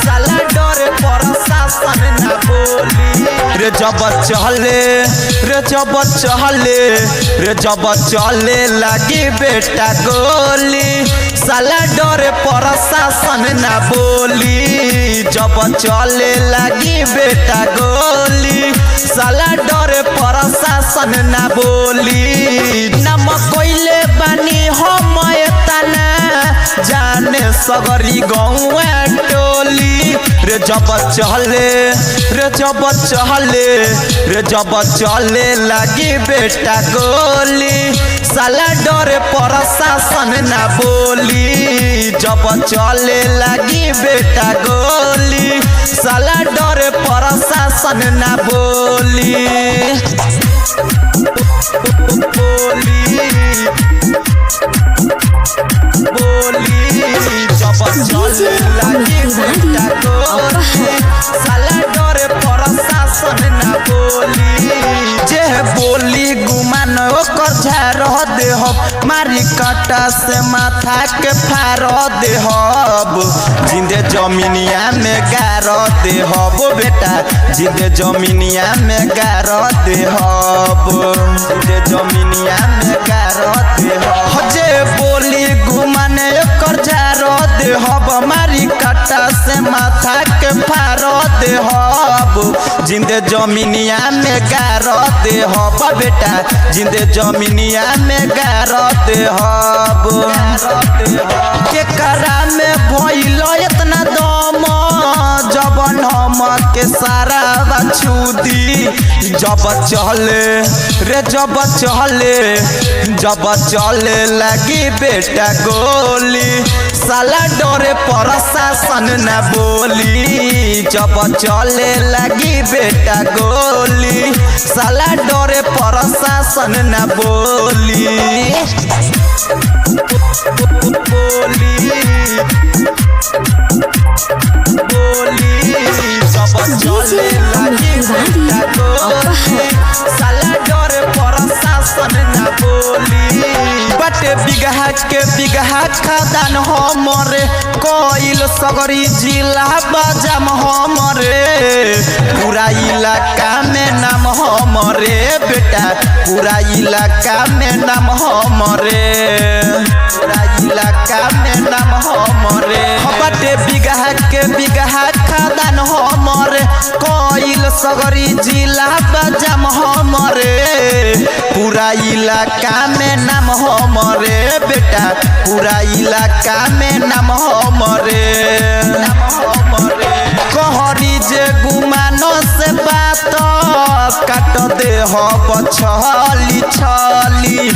साला डरे प्रशासन ना बोली रे जब चले लगी बेटा गोली साला डरे प्रशासन ना बोली जब चले लगी बेटा गोली साला डरे प्रशासन ना बोली नमक कोइले बानी हम तना जाने सगरी गौवा टोली रे जब चले लगी बेटा गोली साला डरे प्रशासन ना बोली जब चले लगी बेटा गोली साला डरे प्रशासन ना बोली जब चले लगी बेटा गोली साला डरे प्रशासन ना बोली जे बोली गुमान ओकर झाड़ दे मारी काटा से माथा के फाड़ दे जिंदे जमीनिया में गाड़ दे बेटा जिंदे जमीनिया में गाड़ दे जिंदे जमीनिया में गाड़ दे जे बोली गुमान ओकर झाड़ दे मारी काटा से माथा के फाड़ दे जिंदे जमीनिया में गाड़ दे बेटा जिंदे जमीनिया में गाड़ दे के करा में भइल इतना दम जबन हम के सारा बछुदी जब चले लगी बेटा गोली साला डरे प्रशासन ना बोली जब चले लगी बेटा गोली साला डरे प्रशासन ना बोली जब चले लगी बेटा गोली साला डरे प्रशासन ना बोली बटे बिगहा के बिगहा खादान हमरे कोइल सगरी जिला बाजाम हमरे पूरा इलाका में नाम हमरे बेटा पूरा इलाका में नाम हमरे पूरा इलाका में नाम हमरे बटे बिगहा के बिगहा खादान हमरे कोइल सगरी जिला बाजाम हमरे पूरा इलाका में नाम हमरे बेटा पूरा इलाका में नाम हमरे कहरी जे गुमानो से बात काट दे छली छली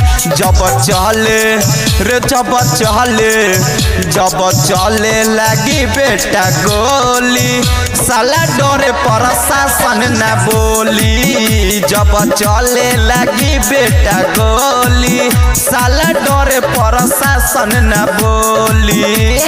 जब चले लगी बेटा गोली साला डरे प्रशासन ना बोली जब चले लगी बेटा गोली साला डरे प्रशासन ना बोली।